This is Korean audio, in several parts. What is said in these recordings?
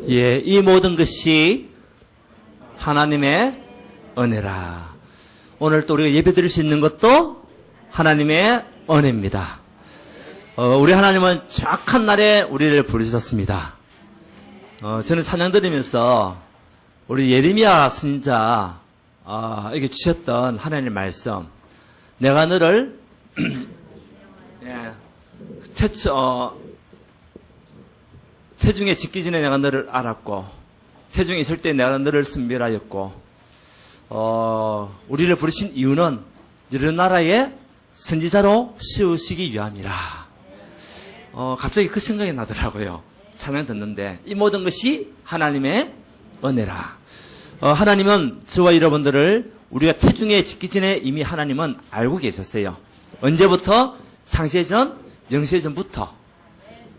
예, 이 모든 것이 하나님의 은혜라. 오늘 또 우리가 예배 드릴 수 있는 것도 하나님의 은혜입니다. 우리 하나님은 정확한 날에 우리를 부르셨습니다. 저는 찬양 드리면서 우리 예레미야 선지자 에게 주셨던 하나님의 말씀, 내가 너를 태중에 짓기 전에 내가 너를 알았고 태중에 있을 때 내가 너를 선별하였고, 우리를 부르신 이유는 여러 나라의 선지자로 세우시기 위함이라. 갑자기 그 생각이 나더라고요. 찬양 듣는데 이 모든 것이 하나님의 은혜라. 하나님은 저와 여러분들을 우리가 태중에 짓기 전에 이미 하나님은 알고 계셨어요. 언제부터? 창세전, 영세전부터.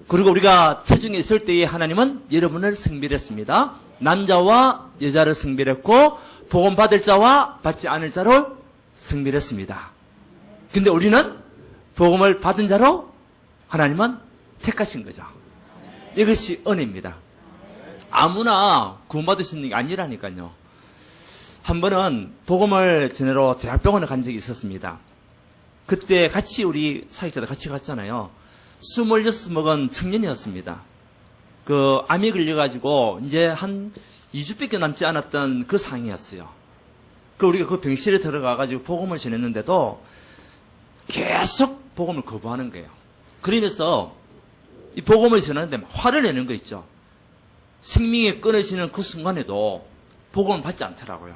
그리고 우리가 태중에 있을 때에 하나님은 여러분을 성별했습니다. 남자와 여자를 성별했고 복음 받을 자와 받지 않을 자를 성별했습니다. 근데 우리는 복음을 받은 자로 하나님은 택하신 거죠. 이것이 은혜입니다. 아무나 구원받을 수 있는 게 아니라니까요. 한 번은 복음을 전하러 대학병원에 간 적이 있었습니다. 그때 같이 우리 사역자들 같이 갔잖아요. 26 먹은 청년이었습니다. 암이 걸려가지고 이제 한 2주밖에 남지 않았던 그 상황이었어요. 우리가 그 병실에 들어가가지고 복음을 전했는데도 계속 복음을 거부하는 거예요. 그러면서 이 복음을 전하는데 화를 내는 거 있죠. 생명이 끊어지는 그 순간에도 복음을 받지 않더라고요.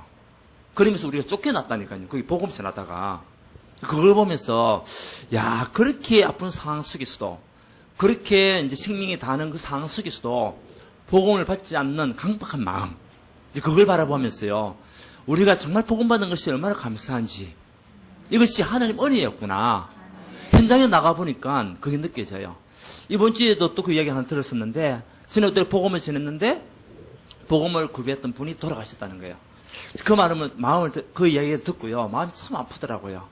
그러면서 우리가 쫓겨났다니까요. 거기 복음 전하다가. 그걸 보면서, 야, 그렇게 아픈 상황 속에서도, 그렇게 이제 생명이 다하는 그 상황 속에서도 복음을 받지 않는 강박한 마음, 이제 그걸 바라보면서요, 우리가 정말 복음 받는 것이 얼마나 감사한지, 이것이 하나님 은혜였구나. 현장에 나가보니까 그게 느껴져요. 이번 주에도 또 그 이야기 하나 들었었는데, 저는 그때 복음을 전했는데, 복음을 구비했던 분이 돌아가셨다는 거예요. 그 그 이야기를 듣고요, 마음이 참 아프더라고요.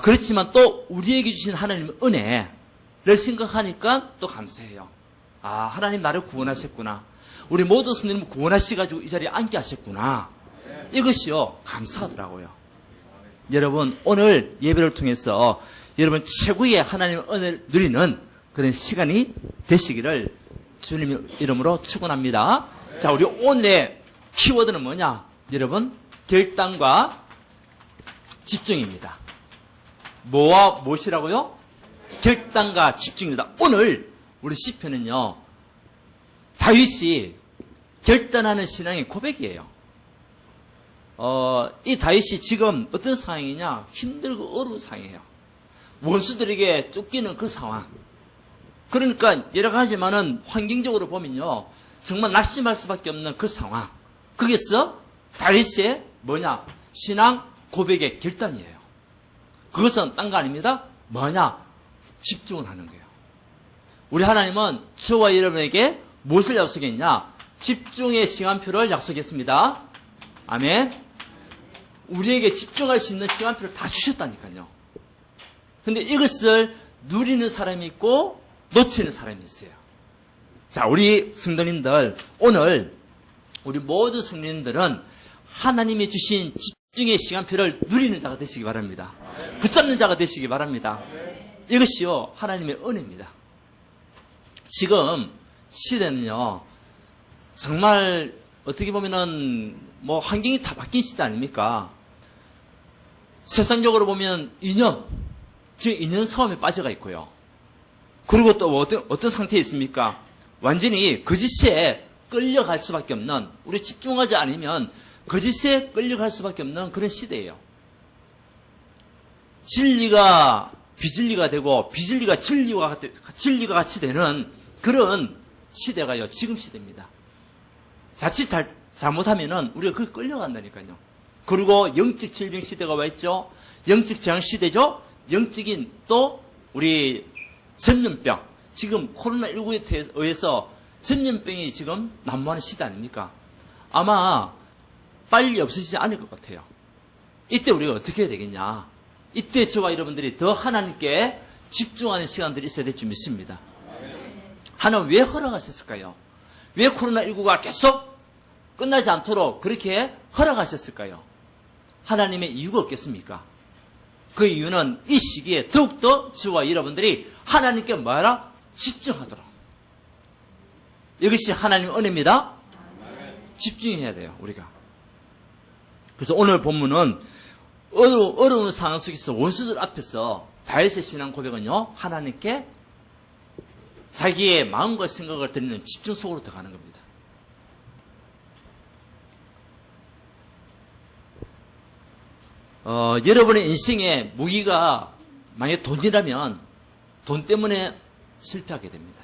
그렇지만 또 우리에게 주신 하나님의 은혜를 생각하니까 또 감사해요. 하나님 나를 구원하셨구나. 우리 모든 성도님을 구원하셔가지고 이 자리에 앉게 하셨구나. 이것이요, 감사하더라고요. 여러분, 오늘 예배를 통해서 여러분 최고의 하나님의 은혜를 누리는 그런 시간이 되시기를 주님 이름으로 축원합니다. 자, 우리 오늘의 키워드는 뭐냐? 여러분, 결단과 집중입니다. 뭐와 무엇이라고요? 결단과 집중입니다. 오늘 우리 시편은요, 다윗이 결단하는 신앙의 고백이에요. 이 다윗이 지금 어떤 상황이냐? 힘들고 어려운 상황이에요. 원수들에게 쫓기는 그 상황. 그러니까 여러 가지만은 환경적으로 보면요, 정말 낙심할 수밖에 없는 그 상황. 거기서 다윗의 뭐냐? 신앙 고백의 결단이에요. 그것은 딴 거 아닙니다. 뭐냐? 집중을 하는 거예요. 우리 하나님은 저와 여러분에게 무엇을 약속했냐? 집중의 시간표를 약속했습니다. 아멘. 우리에게 집중할 수 있는 시간표를 다 주셨다니까요. 근데 이것을 누리는 사람이 있고 놓치는 사람이 있어요. 자, 우리 성도님들, 오늘 우리 모든 성도님들은 하나님이 주신 집중의 시간표를 누리는 자가 되시기 바랍니다. 붙잡는 자가 되시기 바랍니다. 이것이요, 하나님의 은혜입니다. 지금 시대는요, 정말 어떻게 보면은 환경이 다 바뀐 시대 아닙니까? 세상적으로 보면 지금 이념 싸움에 빠져가 있고요. 그리고 또 어떤 상태에 있습니까? 완전히 거짓에 끌려갈 수밖에 없는, 우리 집중하지 않으면 거짓에 끌려갈 수밖에 없는 그런 시대예요. 진리가 비진리가 되고 비진리가 진리가 같이 되는 그런 시대가요, 지금 시대입니다. 자칫 잘못하면은 우리가 그걸 끌려간다니까요. 그리고 영적 질병 시대가 와 있죠. 영적 재앙 시대죠. 영적인 또 우리 전염병. 지금 코로나19에 의해서 전염병이 지금 난무하는 시대 아닙니까? 아마 빨리 없어지지 않을 것 같아요. 이때 우리가 어떻게 해야 되겠냐? 이때 저와 여러분들이 더 하나님께 집중하는 시간들이 있어야 될 줄 믿습니다. 하나님 왜 허락하셨을까요? 왜 코로나19가 계속 끝나지 않도록 그렇게 허락하셨을까요? 하나님의 이유가 없겠습니까? 그 이유는 이 시기에 더욱더 저와 여러분들이 하나님께 뭐하라? 집중하도록. 이것이 하나님의 은혜입니다. 집중해야 돼요, 우리가. 그래서 오늘 본문은 어려운 상황 속에서 원수들 앞에서 다윗의 신앙 고백은요, 하나님께 자기의 마음과 생각을 드리는 집중 속으로 들어가는 겁니다. 여러분의 인생에 무기가 만약에 돈이라면 돈 때문에 실패하게 됩니다.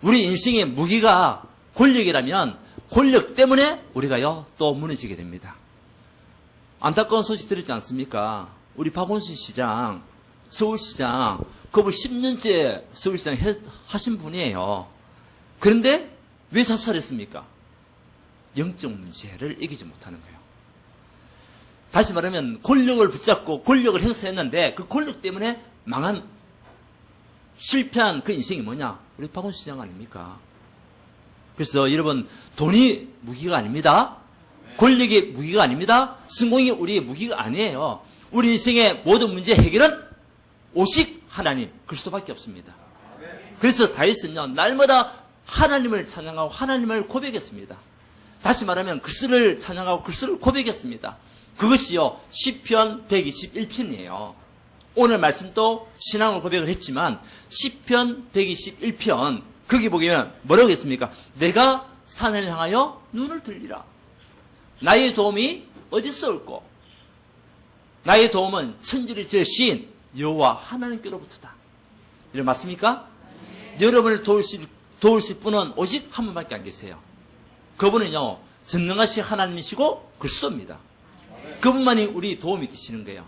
우리 인생의 무기가 권력이라면 권력 때문에 우리가요, 또 무너지게 됩니다. 안타까운 소식 들었지 않습니까? 우리 박원순 시장, 서울시장, 그분 10년째 서울시장 하신 분이에요. 그런데 왜 사살했습니까? 영적 문제를 이기지 못하는 거예요. 다시 말하면 권력을 붙잡고 권력을 행사했는데 그 권력 때문에 망한, 실패한 그 인생이 뭐냐? 우리 박원순 시장 아닙니까? 그래서 여러분, 돈이 무기가 아닙니다. 권력이 무기가 아닙니다. 성공이 우리의 무기가 아니에요. 우리 인생의 모든 문제 해결은 오직 하나님, 그리스도밖에 없습니다. 그래서 다윗은요, 날마다 하나님을 찬양하고 하나님을 고백했습니다. 다시 말하면 그리스도를 찬양하고 그리스도를 고백했습니다. 그것이요, 시편 121편이에요. 오늘 말씀도 신앙을 고백을 했지만 시편 121편 거기 보면 뭐라고 했습니까? 내가 산을 향하여 눈을 들리라. 나의 도움이 어디서 올꼬? 나의 도움은 천지를 지으신 여호와 하나님께로부터다. 이런 맞습니까? 여러분을 도우실 분은 오직 한 분밖에 안 계세요. 그분은요, 전능하신 하나님이시고 그리스도입니다. 그분만이 우리 도움이 되시는 거예요.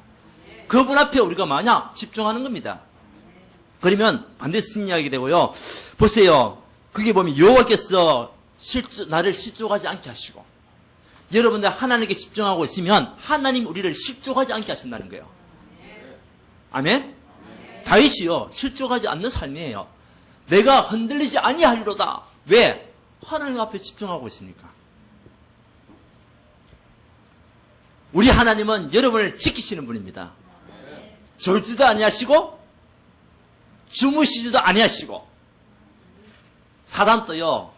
그분 앞에 우리가 만약 집중하는 겁니다. 그러면 반드시 승리하게 되고요. 보세요. 그게 보면 여호와께서 나를 실족하지 않게 하시고, 여러분들 하나님께 집중하고 있으면 하나님 우리를 실족하지 않게 하신다는 거예요. 아멘? 다윗이요, 실족하지 않는 삶이에요. 내가 흔들리지 아니하리로다. 왜? 하나님 앞에 집중하고 있으니까. 우리 하나님은 여러분을 지키시는 분입니다. 졸지도 아니하시고 주무시지도 아니하시고, 사단도요,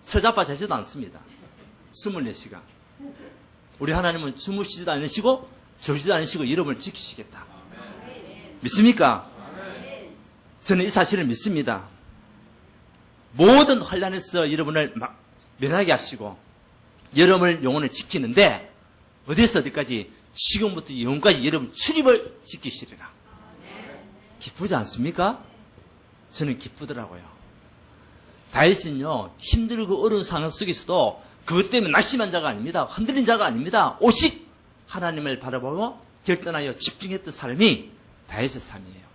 처잡아 자지도 않습니다. 24시간. 우리 하나님은 주무시지도 않으시고 졸지도 않으시고 여러분을 지키시겠다. 믿습니까? 저는 이 사실을 믿습니다. 모든 환난에서 여러분을 면하게 하시고 여러분을 영혼을 지키는데, 어디서 어디까지? 지금부터 영혼까지 여러분 출입을 지키시리라. 기쁘지 않습니까? 저는 기쁘더라고요. 다윗은요, 힘들고 어려운 상황 속에서도 그것 때문에 낙심한 자가 아닙니다. 흔들린 자가 아닙니다. 오직 하나님을 바라보고 결단하여 집중했던 삶이 다윗의 삶이에요.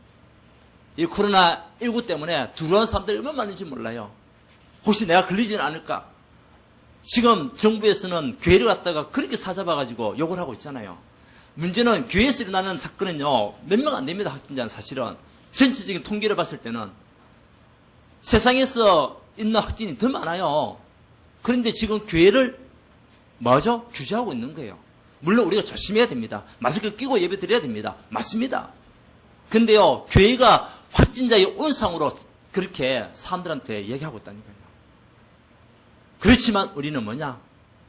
이 코로나19 때문에 두려운 사람들이 얼마나 많은지 몰라요. 혹시 내가 걸리지는 않을까? 지금 정부에서는 교회를 갖다가 그렇게 사잡아가지고 욕을 하고 있잖아요. 문제는 교회에서 일어나는 사건은요, 몇 명 안 됩니다. 확진자는 사실은. 전체적인 통계를 봤을 때는 세상에서 있는 확진이 더 많아요. 그런데 지금 교회를 뭐죠? 규제하고 있는 거예요. 물론 우리가 조심해야 됩니다. 마스크 끼고 예배 드려야 됩니다. 맞습니다. 근데요, 교회가 확진자의 온상으로 그렇게 사람들한테 얘기하고 있다니까요. 그렇지만 우리는 뭐냐?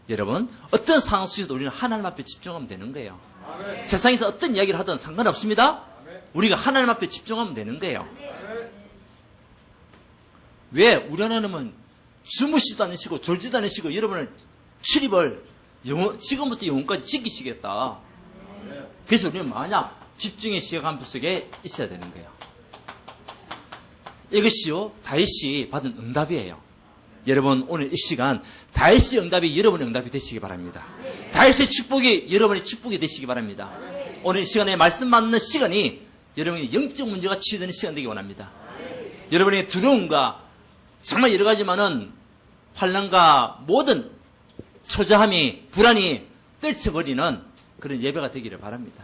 여러분, 어떤 상황 속에서도 우리는 하나님 앞에 집중하면 되는 거예요. 아멘. 세상에서 어떤 이야기를 하든 상관없습니다. 아멘. 우리가 하나님 앞에 집중하면 되는 거예요. 아멘. 왜? 우리 하나님은 주무시지도 않으시고 졸지도 않으시고 여러분을 출입을 지금부터 영혼까지 지키시겠다. 아멘. 그래서 우리는 만약 집중의 시간 속에 있어야 되는 거예요. 이것이요, 다윗이 받은 응답이에요. 여러분, 오늘 이 시간 다윗의 응답이 여러분의 응답이 되시기 바랍니다. 다윗의 축복이 여러분의 축복이 되시기 바랍니다. 오늘 이 시간에 말씀 받는 시간이 여러분의 영적 문제가 치유되는 시간 되기 원합니다. 여러분의 두려움과 정말 여러 가지만은 환난과 모든 초조함이, 불안이 떨쳐버리는 그런 예배가 되기를 바랍니다.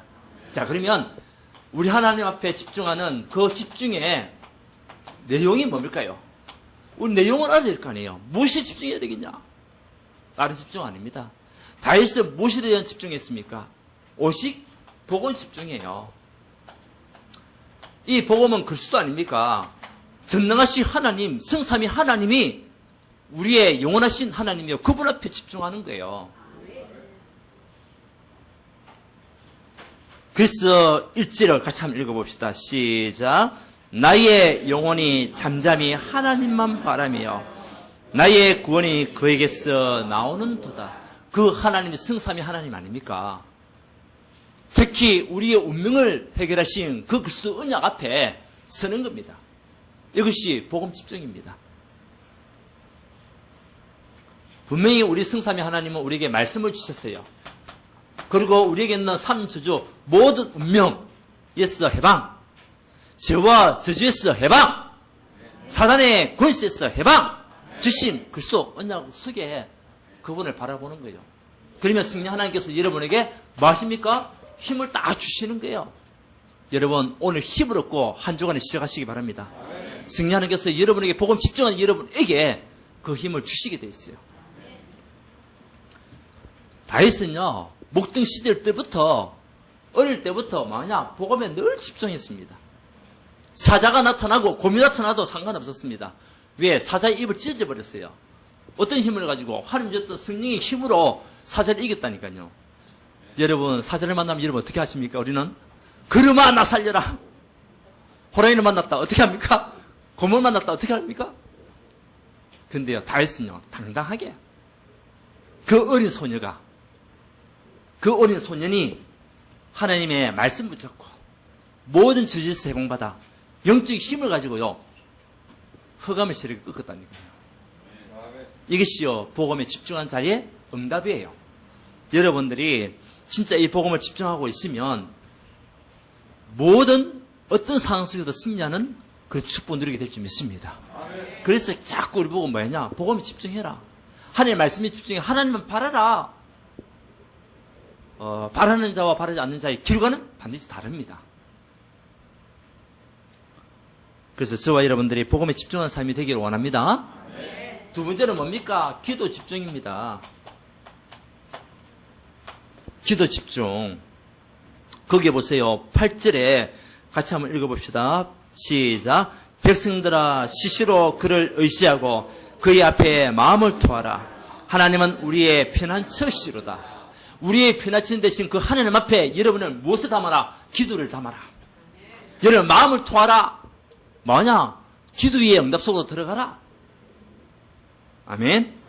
자, 그러면 우리 하나님 앞에 집중하는 그 집중의 내용이 뭡니까요? 우리 내용을 알아야 될 거 아니에요. 무엇에 집중해야 되겠냐? 다른 집중 아닙니다. 다윗은 무엇에 대한 집중했습니까? 오직 복음 집중해요. 이 복음은 글수도 아닙니까? 전능하신 하나님, 성삼위 하나님이 우리의 영원하신 하나님이요. 그분 앞에 집중하는 거예요. 그래서 1절을 같이 한번 읽어봅시다. 시작. 나의 영혼이 잠잠히 하나님만 바라며 나의 구원이 그에게서 나오는 도다. 그 하나님이 성삼위 하나님 아닙니까? 특히 우리의 운명을 해결하신 그 그리스도 언약 앞에 서는 겁니다. 이것이 복음 집중입니다. 분명히 우리 성삼위 하나님은 우리에게 말씀을 주셨어요. 그리고 우리에게 있는 삼저주 모든 운명에서 해방, 죄와 저주에서 해방, 사단의 권세에서 해방 주신 그리스도 언약 속에 그분을 바라보는 거예요. 그러면 성령 하나님께서 여러분에게 뭐 하십니까? 힘을 딱 주시는 거예요. 여러분 오늘 힘을 얻고 한 주간에 시작하시기 바랍니다. 성령 하나님께서 여러분에게 복음 집중하는 여러분에게 그 힘을 주시게 돼 있어요. 다윗은요 목등 시절 때부터 어릴 때부터 뭐냐 복음에 늘 집중했습니다. 사자가 나타나고 곰이 나타나도 상관없었습니다. 왜? 사자의 입을 찢어버렸어요. 어떤 힘을 가지고? 하나님 주셨던 성령의 힘으로 사자를 이겼다니까요. 여러분 사자를 만나면 여러분 어떻게 하십니까? 우리는 걸음아 나 살려라. 호랑이를 만났다 어떻게 합니까? 곰을 만났다 어떻게 합니까? 근데요 다윗은요 당당하게 그 어린 소녀가 그 어린 소년이 하나님의 말씀 붙잡고 모든 저주에서 해방받아 영적 힘을 가지고요 흑암의 세력을 꺾었다니까요. 이것이요 복음에 집중한 자의 응답이에요. 여러분들이 진짜 이 복음을 집중하고 있으면 모든 어떤 상황 속에도 승리하는 그 축복 누리게 될 줄 믿습니다. 그래서 자꾸 우리 보고 뭐냐 복음에 집중해라. 하나님의 말씀에 집중해. 하나님은 바라라. 바라는 자와 바라지 않는 자의 결과는 반드시 다릅니다. 그래서 저와 여러분들이 복음에 집중하는 삶이 되기를 원합니다. 두 번째는 뭡니까? 기도 집중입니다. 기도 집중. 거기에 보세요. 8절에 같이 한번 읽어봅시다. 시작. 백성들아 시시로 그를 의지하고 그의 앞에 마음을 토하라. 하나님은 우리의 피난처시로다. 우리의 피난처 대신 그 하나님 앞에 여러분을 무엇을 담아라? 기도를 담아라. 여러분 마음을 토하라. 뭐냐? 기도의 응답 속으로 들어가라. 아멘.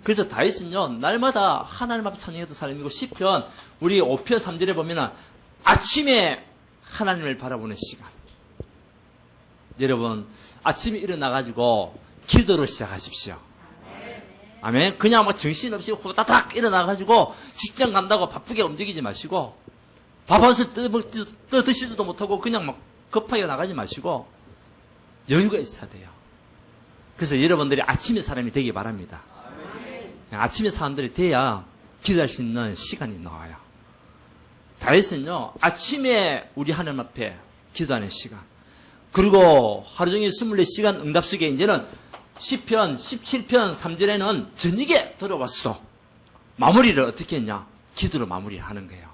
그래서 다윗은요 날마다 하나님 앞에 찬양했던 사람이고 시편 우리 5편 3절에 보면은 아침에 하나님을 바라보는 시간. 여러분 아침에 일어나가지고 기도를 시작하십시오. 아멘. 그냥 막 정신없이 호다닥 일어나가지고 직장 간다고 바쁘게 움직이지 마시고 밥 한 술 떠 드시지도 못하고 그냥 막 급하게 나가지 마시고 여유가 있어야 돼요. 그래서 여러분들이 아침에 사람이 되기 바랍니다. 아침에 사람들이 돼야 기도할 수 있는 시간이 나와요. 다윗은요 아침에 우리 하나님 앞에 기도하는 시간, 그리고 하루 종일 24시간 응답 속에 이제는 시편 17편 3절에는 저녁에 들어왔어도 마무리를 어떻게 했냐? 기도로 마무리하는 거예요.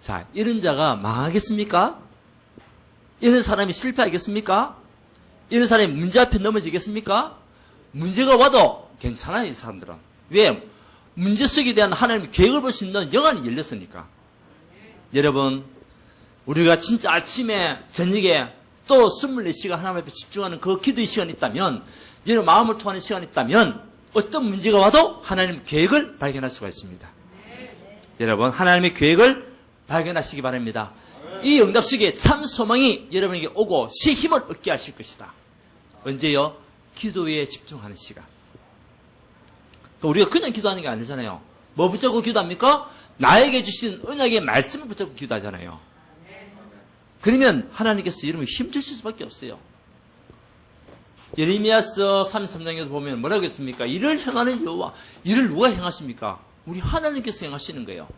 자, 이런 자가 망하겠습니까? 이런 사람이 실패하겠습니까? 이런 사람이 문제 앞에 넘어지겠습니까? 문제가 와도 괜찮아요, 이 사람들은. 왜? 문제 속에 대한 하나님의 계획을 볼 수 있는 영안이 열렸으니까. 여러분, 우리가 진짜 아침에, 저녁에 또 24시간 하나님 앞에 집중하는 그 기도의 시간이 있다면, 여러분 마음을 통하는 시간이 있다면, 어떤 문제가 와도 하나님의 계획을 발견할 수가 있습니다. 여러분, 하나님의 계획을 발견하시기 바랍니다. 이 응답 속에 참 소망이 여러분에게 오고 새 힘을 얻게 하실 것이다. 언제요? 기도에 집중하는 시간. 우리가 그냥 기도하는 게 아니잖아요. 뭐 붙잡고 기도합니까? 나에게 주신 언약의 말씀을 붙잡고 기도하잖아요. 그러면 하나님께서 여러분 힘 주실 수밖에 없어요. 예레미야서 33장에도 보면 뭐라고 했습니까? 이를 행하는 여호와. 이를 누가 행하십니까? 우리 하나님께서 행하시는 거예요.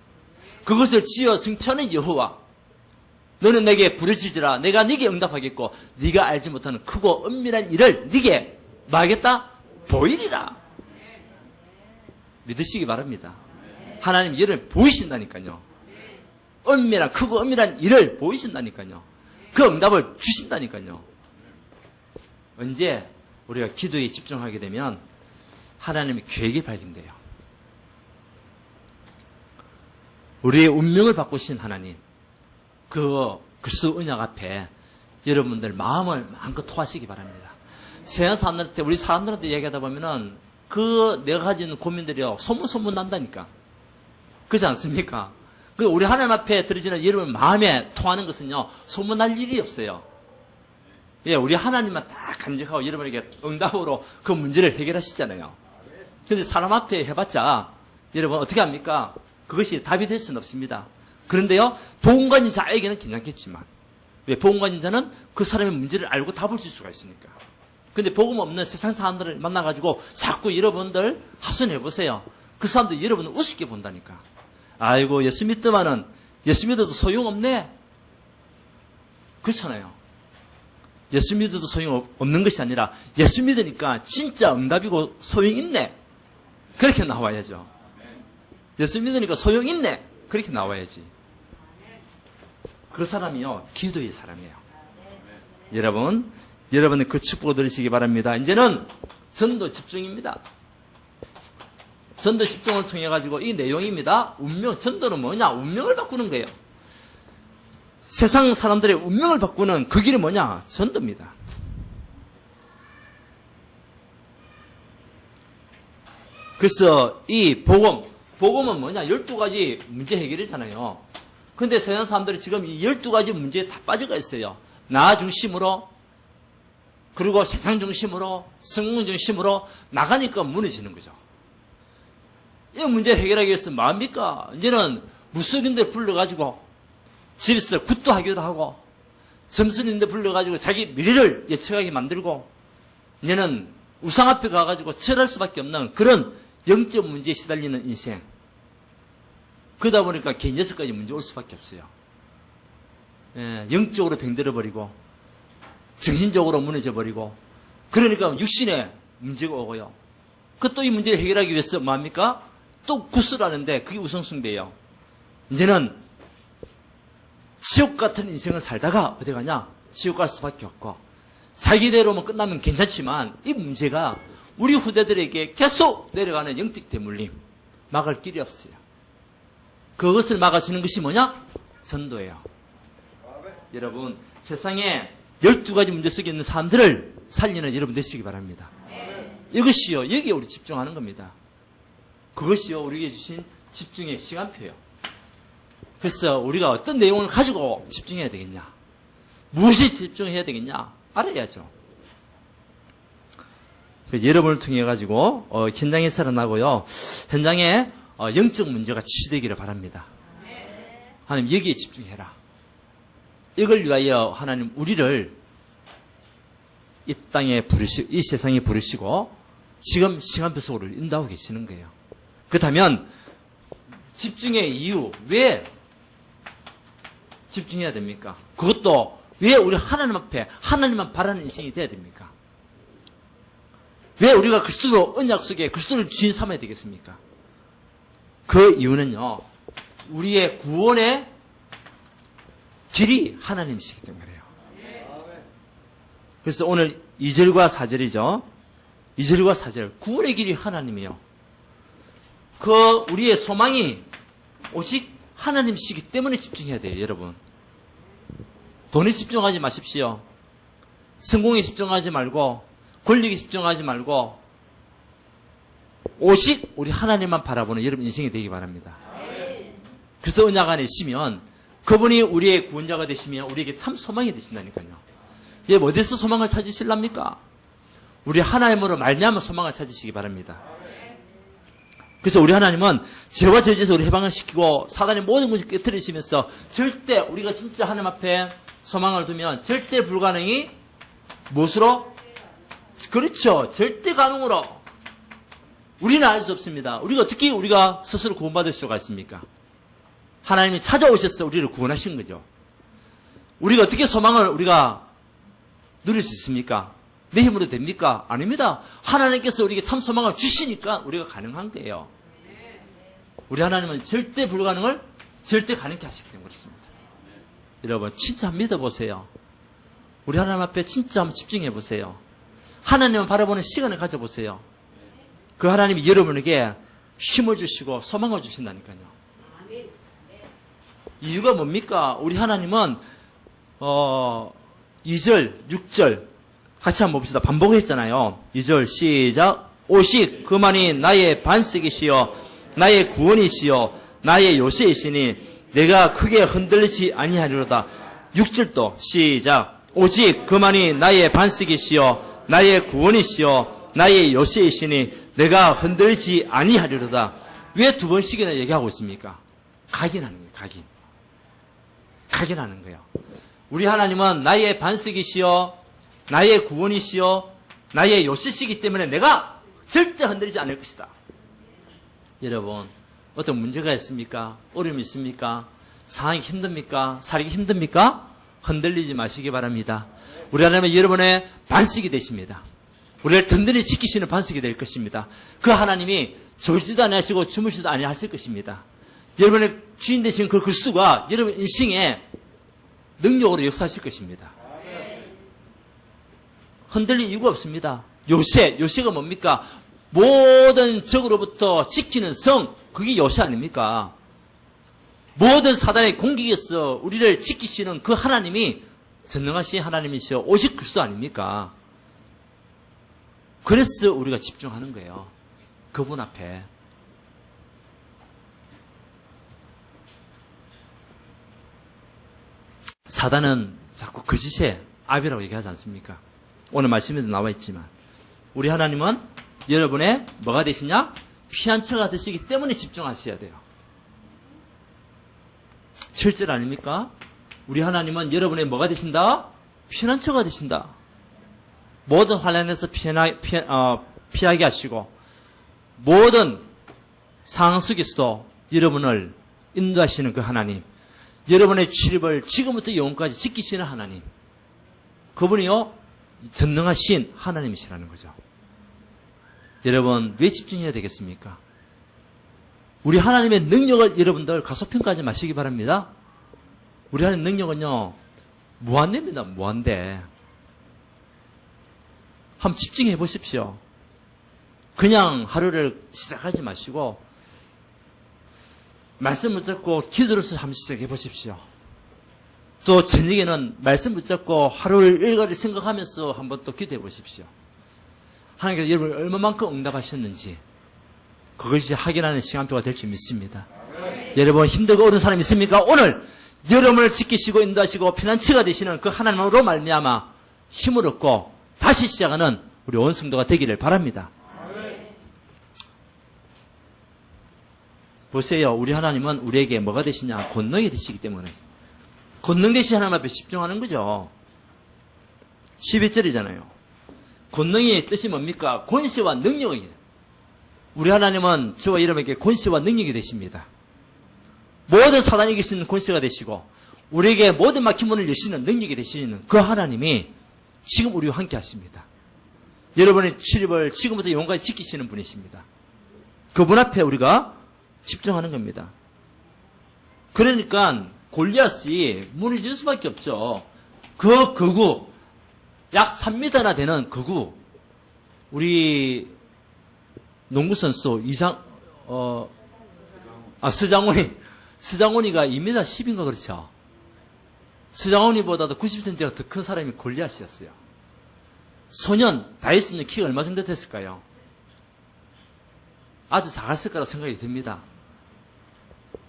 그것을 지어 성취하는 여호와. 너는 내게 부르짖으라. 내가 네게 응답하겠고 네가 알지 못하는 크고 은밀한 일을 네게 뭐 하겠다? 보이리라. 믿으시기 바랍니다. 하나님 일을 보이신다니까요. 크고 엄밀한 일을 보이신다니까요. 그 응답을 주신다니까요. 언제 우리가 기도에 집중하게 되면 하나님의 계획이 발견돼요. 우리의 운명을 바꾸신 하나님, 그 그리스도 언약 앞에 여러분들 마음을 마음껏 토하시기 바랍니다. 세상 사람들한테, 우리 사람들한테 얘기하다 보면은 내가 가지는 고민들이요, 소문 난다니까. 그렇지 않습니까? 우리 하나님 앞에 들어지는 여러분 마음에 통하는 것은요, 소문날 일이 없어요. 예, 우리 하나님만 딱 간직하고 여러분에게 응답으로 그 문제를 해결하시잖아요. 근데 사람 앞에 해봤자 여러분 어떻게 합니까? 그것이 답이 될 수는 없습니다. 그런데요, 복음가진 자에게는 괜찮겠지만, 왜? 복음가진 자는 그 사람의 문제를 알고 답을 줄 수가 있으니까. 근데 복음 없는 세상 사람들을 만나가지고 자꾸 여러분들 하소연해보세요. 그 사람들 여러분을 우습게 본다니까. 아이고, 예수 믿더만은, 예수 믿어도 소용없네. 그렇잖아요. 예수 믿어도 소용없는 것이 아니라, 예수 믿으니까 진짜 응답이고 소용있네. 그렇게 나와야죠. 예수 믿으니까 소용있네. 그렇게 나와야지. 그 사람이요, 기도의 사람이에요. 여러분은 그 축복을 들으시기 바랍니다. 이제는 전도 집중입니다. 전도 집중을 통해 가지고 이 내용입니다. 전도는 뭐냐? 운명을 바꾸는 거예요. 세상 사람들의 운명을 바꾸는 그 길이 뭐냐? 전도입니다. 그래서 이 복음은 뭐냐? 12가지 문제 해결이잖아요. 근데 세상 사람들이 지금 이 12가지 문제에 다 빠져가 있어요. 나 중심으로, 그리고 세상 중심으로, 성공 중심으로 나가니까 무너지는 거죠. 이 문제 해결하기 위해서 뭐합니까? 이제는 무속인들 불러가지고 집에서 굿도 하기도 하고, 점수인들 불러가지고 자기 미래를 예측하게 만들고, 이제는 우상 앞에 가가지고 절할 수밖에 없는 그런 영적 문제에 시달리는 인생. 그러다 보니까 개인 6가지 문제 올 수밖에 없어요. 예, 영적으로 병들어버리고, 정신적으로 무너져버리고, 그러니까 육신에 문제가 오고요. 또 이 문제를 해결하기 위해서 뭐합니까? 또 굿을 하는데 그게 우상숭배예요. 이제는 지옥 같은 인생을 살다가 어디 가냐? 지옥 갈 수밖에 없고, 자기대로만 끝나면 괜찮지만 이 문제가 우리 후대들에게 계속 내려가는 영적 대물림, 막을 길이 없어요. 그것을 막아주는 것이 뭐냐? 전도예요. 여러분, 세상에 12가지 문제 속에 있는 사람들을 살리는 여러분 되시기 바랍니다. 이것이요, 여기에 우리 집중하는 겁니다. 그것이요, 우리에게 주신 집중의 시간표예요. 그래서 우리가 어떤 내용을 가지고 집중해야 되겠냐? 무엇에 집중해야 되겠냐? 알아야죠. 여러분을 통해 가지고 현장에 살아나고요, 현장에 영적 문제가 치유되기를 바랍니다. 하나님, 여기에 집중해라. 이걸 위하여 하나님 우리를 이 땅에 이 세상에 부르시고 지금 시간표 속으로 인도하고 계시는 거예요. 그렇다면 집중의 이유, 왜 집중해야 됩니까? 그것도 왜 우리 하나님 앞에 하나님만 바라는 인생이 돼야 됩니까? 왜 우리가 그리스도 언약 속에 그리스도를 주인 삼아야 되겠습니까? 그 이유는요, 우리의 구원의 길이 하나님이시기 때문에 그래요. 그래서 오늘 2절과 4절이죠. 2절과 4절, 구원의 길이 하나님이에요. 우리의 소망이 오직 하나님이시기 때문에 집중해야 돼요, 여러분. 돈에 집중하지 마십시오. 성공에 집중하지 말고, 권력에 집중하지 말고, 오직 우리 하나님만 바라보는 여러분 인생이 되기 바랍니다. 그래서 언약 안에 있으면 그분이 우리의 구원자가 되시면 우리에게 참 소망이 되신다니까요. 얘 어디서 소망을 찾으실랍니까? 우리 하나님으로 말미암아 소망을 찾으시기 바랍니다. 그래서 우리 하나님은 죄와 저주에서 우리 해방을 시키고 사단의 모든 것을 깨뜨리시면서 절대 우리가 진짜 하나님 앞에 소망을 두면 절대 불가능이 무엇으로? 그렇죠. 절대 가능으로. 우리는 알 수 없습니다. 어떻게 우리가 스스로 구원받을 수가 있습니까? 하나님이 찾아오셔서 우리를 구원하신 거죠. 우리가 어떻게 소망을 우리가 누릴 수 있습니까? 내 힘으로 됩니까? 아닙니다. 하나님께서 우리에게 참 소망을 주시니까 우리가 가능한 거예요. 우리 하나님은 절대 불가능을 절대 가능케 하시기 때문에 그렇습니다. 여러분 진짜 믿어보세요. 우리 하나님 앞에 진짜 한번 집중해 보세요. 하나님을 바라보는 시간을 가져보세요. 그 하나님이 여러분에게 힘을 주시고 소망을 주신다니까요. 이유가 뭡니까? 우리 하나님은 2절, 6절 같이 한번 봅시다. 반복했잖아요. 2절 시작. 오직 그만이 나의 반석이시여 나의 구원이시여 나의 요새이시니 내가 크게 흔들리지 아니하리로다. 6절도 시작. 오직 그만이 나의 반석이시여 나의 구원이시여 나의 요새이시니 내가 흔들리지 아니하리로다. 왜 두 번씩이나 얘기하고 있습니까? 각인하는 거예요. 각인하는 거예요. 우리 하나님은 나의 반석이시여 나의 구원이시여 나의 요새시기 때문에 내가 절대 흔들리지 않을 것이다. 여러분 어떤 문제가 있습니까? 어려움이 있습니까? 상황이 힘듭니까? 살기 힘듭니까? 흔들리지 마시기 바랍니다. 우리 하나님은 여러분의 반석이 되십니다. 우리를 든든히 지키시는 반석이 될 것입니다. 그 하나님이 졸지도 아니하시고 주무시도 아니하실 것입니다. 여러분의 주인 되신 그 그리스도가 여러분 인생에 능력으로 역사하실 것입니다. 흔들릴 이유가 없습니다. 요새가 뭡니까? 모든 적으로부터 지키는 성, 그게 요새 아닙니까? 모든 사단의 공격에서 우리를 지키시는 그 하나님이 전능하신 하나님이시여 오직 그리스도 아닙니까? 그래서 우리가 집중하는 거예요. 그분 앞에. 사단은 자꾸 거짓의 압이라고 얘기하지 않습니까? 오늘 말씀에도 나와 있지만 우리 하나님은 여러분의 뭐가 되시냐? 피난처가 되시기 때문에 집중하셔야 돼요. 7절 아닙니까? 우리 하나님은 여러분의 뭐가 되신다? 피난처가 되신다. 모든 환난에서 피하게 하시고 모든 상황 속에서도 여러분을 인도하시는 그 하나님, 여러분의 출입을 지금부터 영원까지 지키시는 하나님, 그분이요 전능하신 하나님이시라는 거죠. 여러분 왜 집중해야 되겠습니까? 우리 하나님의 능력을 여러분들 가소평가하지 마시기 바랍니다. 우리 하나님의 능력은요 무한대입니다. 무한대. 한번 집중해 보십시오. 그냥 하루를 시작하지 마시고 말씀 붙잡고 기도로서 한번 시작해 보십시오. 또 저녁에는 말씀 붙잡고 하루를 일과를 생각하면서 한번 또 기도해 보십시오. 하나님께서 여러분을 얼마만큼 응답하셨는지 그것이 확인하는 시간표가 될 줄 믿습니다. 여러분 힘들고 어려운 사람 있습니까? 오늘 여러분을 지키시고 인도하시고 피난처가 되시는 그 하나님으로 말미암아 힘을 얻고 다시 시작하는 우리 온 성도가 되기를 바랍니다. 보세요. 우리 하나님은 우리에게 뭐가 되시냐? 권능이 되시기 때문에 권능 되신 하나님 앞에 집중하는 거죠. 12절이잖아요. 권능의 뜻이 뭡니까? 권세와 능력이에요. 우리 하나님은 저와 여러분에게 권세와 능력이 되십니다. 모든 사단이 계시는 권세가 되시고 우리에게 모든 막힌 문을 여시는 능력이 되시는 그 하나님이 지금 우리와 함께 하십니다. 여러분의 출입을 지금부터 영원까지 지키시는 분이십니다. 그분 앞에 우리가 집중하는 겁니다. 그러니까 골리앗이 문을 열 수밖에 없죠. 그 거구 약 3m나 되는 거구 우리 농구선수 서장훈이가 2m 10인가 그렇죠. 서장훈이보다도 90cm가 더 큰 사람이 골리앗이었어요. 소년 다윗은 키가 얼마 정도 됐을까요? 아주 작았을 거라고 생각이 듭니다.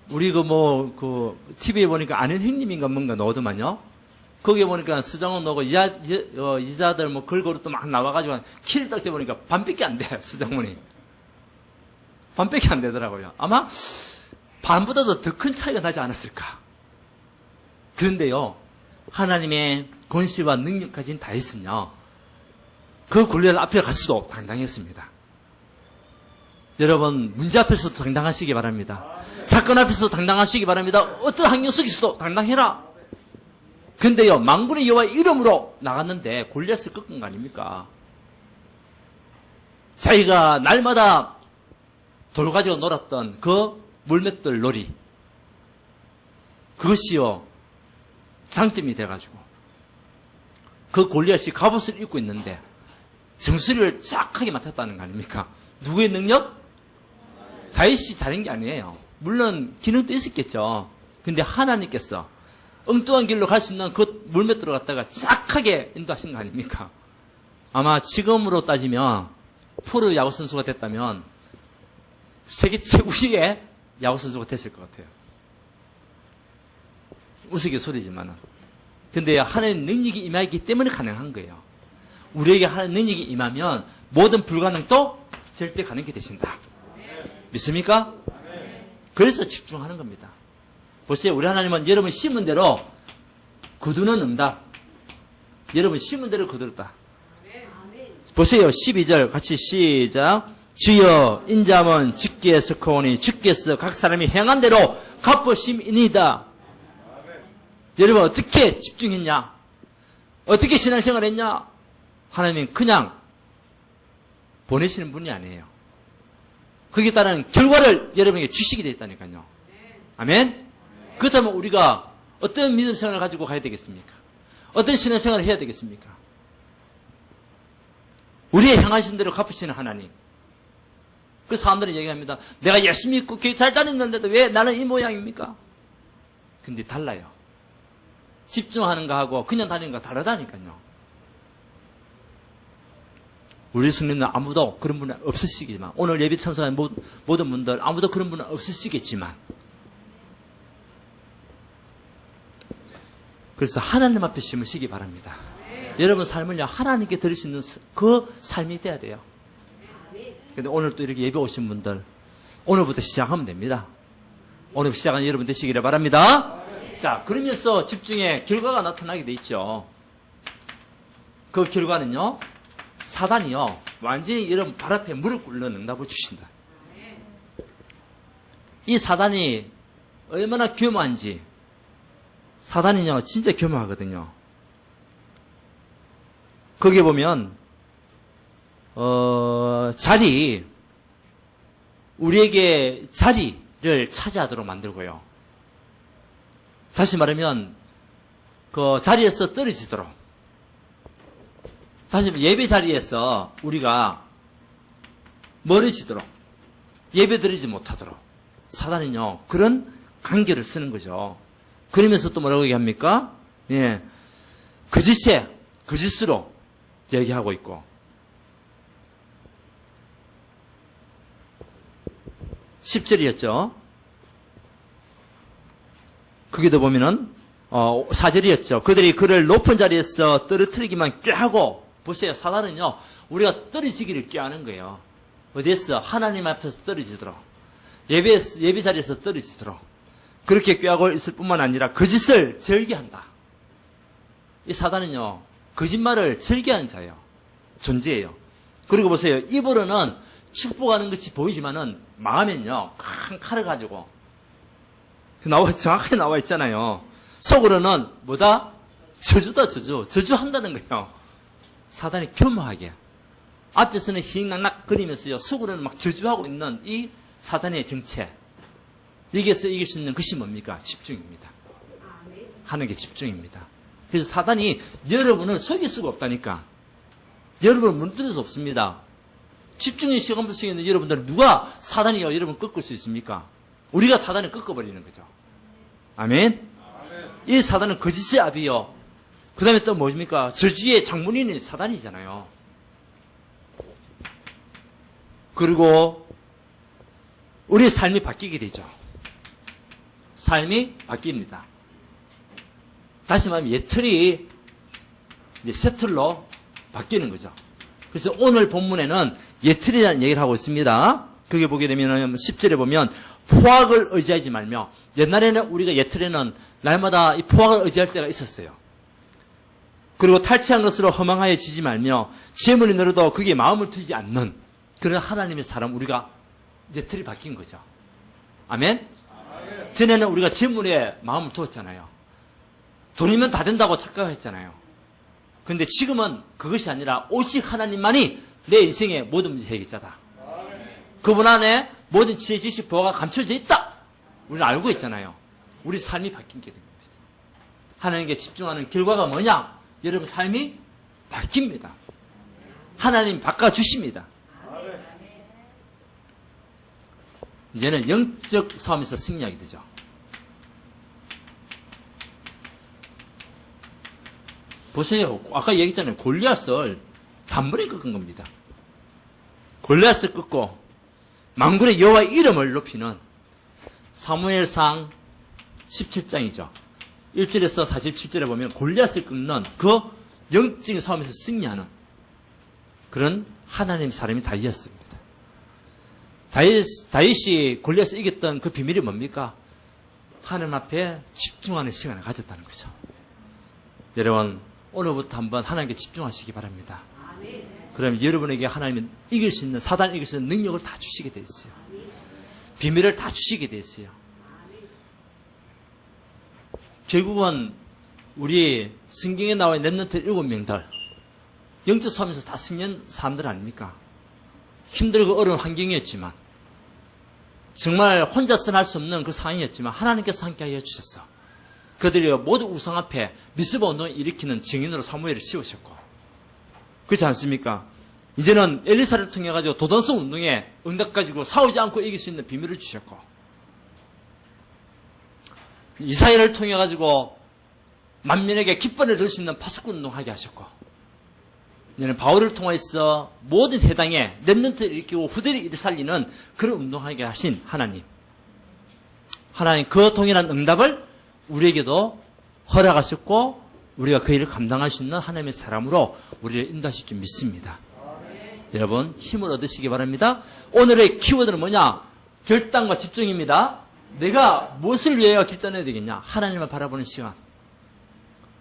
우리 TV에 보니까 아는 형님인가 뭔가 나오더만요. 거기에 보니까 서장훈 나오고 이자들 걸그룹도 막 나와가지고 키를 딱 대보니까 반밖에 안 돼요. 서장훈이. 반밖에 안 되더라고요. 아마 반보다도 더 큰 차이가 나지 않았을까. 그런데요, 하나님의 권세와 능력 가진 다윗은요, 그 골리앗 앞에 갔어도 당당했습니다. 여러분, 문제 앞에서도 당당하시기 바랍니다. 사건 앞에서도 당당하시기 바랍니다. 어떤 환경 속에서도 당당해라. 근데요, 만군의 여호와 이름으로 나갔는데 골리앗을 꺾은 거 아닙니까? 자기가 날마다 돌 가지고 놀았던 그 물맷돌 놀이, 그것이요 장점이 돼가지고 그 골리앗이 갑옷을 입고 있는데 정수리를 쫙하게 맡았다는 거 아닙니까? 누구의 능력? 다윗이 잘한 게 아니에요. 물론 기능도 있었겠죠. 근데 하나님께서 엉뚱한 길로 갈 수 있는 그 물맷돌을 갖다가 쫙하게 인도하신 거 아닙니까? 아마 지금으로 따지면 프로 야구 선수가 됐다면 세계 최고의 야구 선수가 됐을 것 같아요. 우스갯소리지만은. 근데 하나님 능력이 임하기 때문에 가능한 거예요. 우리에게 하나님 능력이 임하면 모든 불가능도 절대 가능하게 되신다. 믿습니까? 그래서 집중하는 겁니다. 보세요. 우리 하나님은 여러분 심은 대로 거두는 응답. 여러분 심은 대로 거두었다. 보세요. 12절 같이 시작. 주여 인자함은 주께 석하오니 주께서 각 사람이 행한 대로 갚으심이니이다. 여러분 어떻게 집중했냐? 어떻게 신앙생활 했냐? 하나님은 그냥 보내시는 분이 아니에요. 거기에 따른 결과를 여러분에게 주시게 되어 있다니까요. 아멘? 그렇다면 우리가 어떤 믿음 생활을 가지고 가야 되겠습니까? 어떤 신앙생활을 해야 되겠습니까? 우리의 향하신 대로 갚으시는 하나님. 그 사람들이 얘기합니다. 내가 열심히 믿고 교회 잘 다녔는데도 왜 나는 이 모양입니까? 근데 달라요. 집중하는 거하고 그냥 다니는 거 다르다니까요. 우리 성도님들 아무도 그런 분은 없으시겠지만, 오늘 예배 참석한 모든 분들 아무도 그런 분은 없으시겠지만, 그래서 하나님 앞에 심으시기 바랍니다. 여러분 삶을요 하나님께 드릴 수 있는 그 삶이 돼야 돼요. 근데 오늘 또 이렇게 예배 오신 분들 오늘부터 시작하면 됩니다. 오늘 시작한 여러분 되시기를 바랍니다. 자, 그러면서 집중의 결과가 나타나게 돼 있죠. 그 결과는요, 사단이요 완전히 여러분 발 앞에 무릎 꿇는 응답을 주신다. 이 사단이 얼마나 교묘한지, 사단이요 진짜 교묘하거든요. 거기에 보면 우리에게 자리를 차지하도록 만들고요. 다시 말하면 그 자리에서 떨어지도록, 다시 예배 자리에서 우리가 멀어지도록, 예배 드리지 못하도록 사단은요 그런 관계를 쓰는 거죠. 그러면서 또 뭐라고 얘기합니까? 예, 거짓으로 얘기하고 있고, 10절이었죠. 거기도 보면은 4절이었죠. 그들이 그를 높은 자리에서 떨어뜨리기만 꾀하고, 보세요. 사단은요 우리가 떨어지기를 꾀하는 거예요. 어디에서? 하나님 앞에서 떨어지도록, 예배 자리에서 떨어지도록 그렇게 꾀하고 있을 뿐만 아니라 거짓을 절개한다. 이 사단은요 거짓말을 절개하는 자예요. 존재예요. 그리고 보세요. 입으로는 축복하는 것이 보이지만은 마음엔요 큰 칼을 가지고 정확하게 나와 있잖아요. 속으로는 뭐다? 저주다. 저주한다는 거예요. 사단이 교묘하게 앞에서는 희낙낙 거리면서요 속으로는 막 저주하고 있는 이 사단의 정체, 여기에서 이길 수 있는 것이 뭡니까? 집중입니다. 하는 게 집중입니다. 그래서 사단이 여러분을 속일 수가 없다니까. 여러분을 무너뜨릴 수 없습니다. 집중의 시간 속에 있는 여러분들, 누가 사단이요 여러분 꺾을 수 있습니까? 우리가 사단을 꺾어버리는 거죠. 아멘? 이 사단은 거짓의 아비요, 그 다음에 또 뭡니까? 저주의 장문인이 사단이잖아요. 그리고 우리의 삶이 바뀌게 되죠. 삶이 바뀝니다. 다시 말하면 옛틀이 이제 새틀로 바뀌는 거죠. 그래서 오늘 본문에는 옛틀이라는 얘기를 하고 있습니다. 그게 보게 되면 10절에 보면 포악을 의지하지 말며, 옛날에는 우리가 옛틀에는 날마다 이 포악을 의지할 때가 있었어요. 그리고 탈취한 것으로 허망하여지지 말며 재물이 늘어도 거기에 마음을 두지 않는 그런 하나님의 사람, 우리가 옛틀이 바뀐 거죠. 아멘? 전에는 우리가 재물에 마음을 두었잖아요. 돈이면 다 된다고 착각했잖아요. 그런데 지금은 그것이 아니라 오직 하나님만이 내 인생의 모든 문제 해결자다. 그분 안에 모든 지혜, 지식, 보화가 감춰져 있다. 우리는 알고 있잖아요. 우리 삶이 바뀌게 됩니다. 하나님께 집중하는 결과가 뭐냐? 여러분 삶이 바뀝니다. 하나님 바꿔주십니다. 이제는 영적 싸움에서 승리하게 되죠. 보세요. 아까 얘기했잖아요. 골리앗을 단번에 꺾은 겁니다. 골리앗을 꺾고 만군의 여호와의 이름을 높이는 사무엘상 17장이죠. 1절에서 47절에 보면 골리앗을 꺾는 그 영적인 싸움에서 승리하는 그런 하나님 사람이 다윗이었습니다. 다윗이 골리앗을 이겼던 그 비밀이 뭡니까? 하나님 앞에 집중하는 시간을 가졌다는 거죠. 여러분 오늘부터 한번 하나님께 집중하시기 바랍니다. 그럼 여러분에게 하나님이 이길 수 있는, 사단을 이길 수 있는 능력을 다 주시게 돼 있어요. 비밀을 다 주시게 돼 있어요. 결국은 우리 성경에 나와 있는 렘넌트 7명들 영적 싸움에서 다 승리한 사람들 아닙니까? 힘들고 어려운 환경이었지만 정말 혼자서는 할 수 없는 그 상황이었지만 하나님께서 함께하여 주셨어. 그들이 모두 우상 앞에 미스바 운동을 일으키는 증인으로 사무엘을 씌우셨고, 그렇지 않습니까? 이제는 엘리사를 통해 가지고 도전성 운동에 응답 가지고 싸우지 않고 이길 수 있는 비밀을 주셨고, 이사야를 통해 가지고 만민에게 기쁨을 들 수 있는 파수꾼 운동하게 하셨고, 이제는 바울을 통해서 모든 해당에 렘넌트를 일으키고 후대를 살리는 그런 운동하게 하신 하나님, 그 동일한 응답을 우리에게도 허락하셨고 우리가 그 일을 감당할 수 있는 하나님의 사람으로 우리를 인도하실 줄 믿습니다. 여러분 힘을 얻으시기 바랍니다. 오늘의 키워드는 뭐냐? 결단과 집중입니다. 내가 무엇을 위하여 결단해야 되겠냐? 하나님을 바라보는 시간.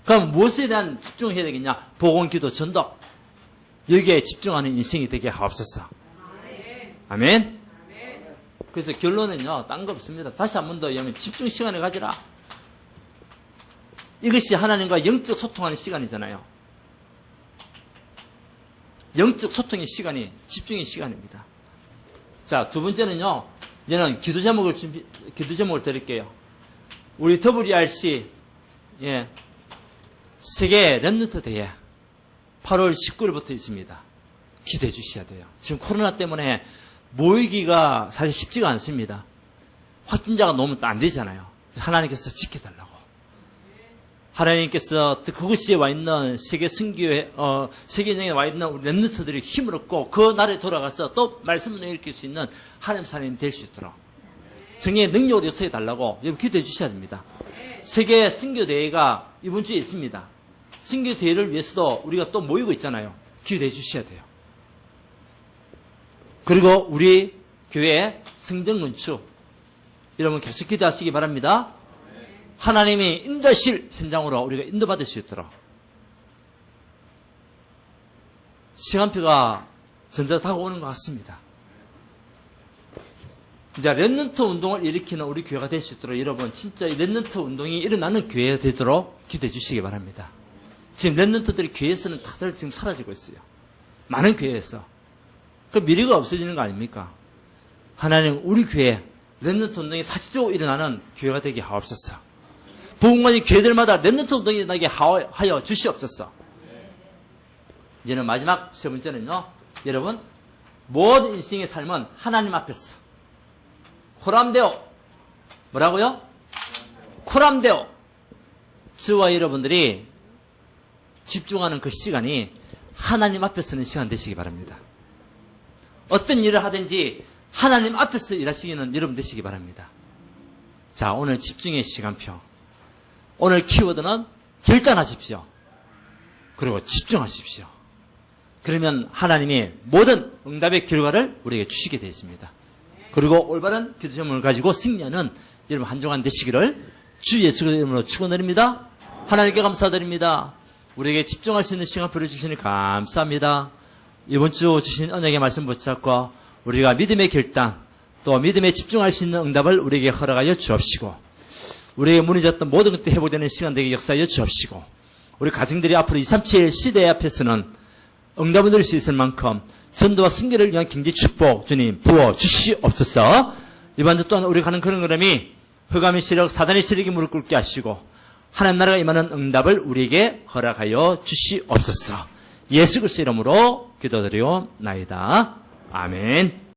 그럼 무엇에 대한 집중을 해야 되겠냐? 복음, 기도, 전도. 여기에 집중하는 인생이 되게 하옵소서. 아멘. 그래서 결론은요, 딴 거 없습니다. 다시 한 번 더 얘기하면 집중 시간을 가지라. 이것이 하나님과 영적 소통하는 시간이잖아요. 영적 소통의 시간이 집중의 시간입니다. 자, 두 번째는요, 이제는 기도 제목을 드릴게요. 우리 WRC, 세계 렘넌트 대회 8월 19일부터 있습니다. 기대해 주셔야 돼요. 지금 코로나 때문에 모이기가 사실 쉽지가 않습니다. 확진자가 너무 안 되잖아요. 하나님께서 지켜달라고. 하나님께서 그곳에 와 있는 세계 선교회, 세계여행에 와 있는 우리 렘넌트들이 힘을 얻고 그 날에 돌아가서 또 말씀을 일으킬 수 있는 하나님 사람이 될 수 있도록 성령의 능력으로 서해 달라고 여러분 기도해 주셔야 됩니다. 세계 선교대회가 이번 주에 있습니다. 선교대회를 위해서도 우리가 또 모이고 있잖아요. 기도해 주셔야 돼요. 그리고 우리 교회 성전건축 여러분 계속 기도하시기 바랍니다. 하나님이 인도하실 현장으로 우리가 인도받을 수 있도록. 시간표가 점점 다가오는 것 같습니다. 이제 렘넌트 운동을 일으키는 우리 교회가 될 수 있도록 여러분 진짜 이 렘넌트 운동이 일어나는 교회가 되도록 기도해 주시기 바랍니다. 지금 렘넌트들이 교회에서는 다들 지금 사라지고 있어요. 많은 교회에서. 그 미래가 없어지는 거 아닙니까? 하나님 우리 교회 렘넌트 운동이 사실적으로 일어나는 교회가 되게 하옵소서. 부흥관이 교회들마다 렘넌트 운동이 일어나게 하여 주시옵소서. 이제는 마지막 세 번째는요. 여러분 모든 인생의 삶은 하나님 앞에서 코람데오 뭐라고요? 코람데오 저와 여러분들이 집중하는 그 시간이 하나님 앞에 서는 시간 되시기 바랍니다. 어떤 일을 하든지 하나님 앞에서 일하시기는 여러분 되시기 바랍니다. 자, 오늘 집중의 시간표. 오늘 키워드는 결단하십시오. 그리고 집중하십시오. 그러면 하나님이 모든 응답의 결과를 우리에게 주시게 되어 있습니다. 그리고 올바른 기도 제목을 가지고 승리하는 여러분 한 주간 되시기를 주 예수 그리스도의 이름으로 축원드립니다. 하나님께 감사드립니다. 우리에게 집중할 수 있는 시간표를 주시니 감사합니다. 이번 주 주신 언약의 말씀 붙잡고 우리가 믿음의 결단 또 믿음에 집중할 수 있는 응답을 우리에게 허락하여 주옵시고 우리에게 무너졌던 모든 것들이 회복되는 시간 되게 역사하여 주옵시고 우리 가정들이 앞으로 237 시대 앞에서는 응답을 누릴 수 있을 만큼 전도와 승계를 위한 경제 축복 주님 부어 주시옵소서. 이번 주 또한 우리 가는 그런 걸음이 흑암의 시력 사단의 시력이 무릎 꿇게 하시고 하나님 나라가 임하는 응답을 우리에게 허락하여 주시옵소서. 예수 그리스도 이름으로 기도드리옵나이다. 아멘.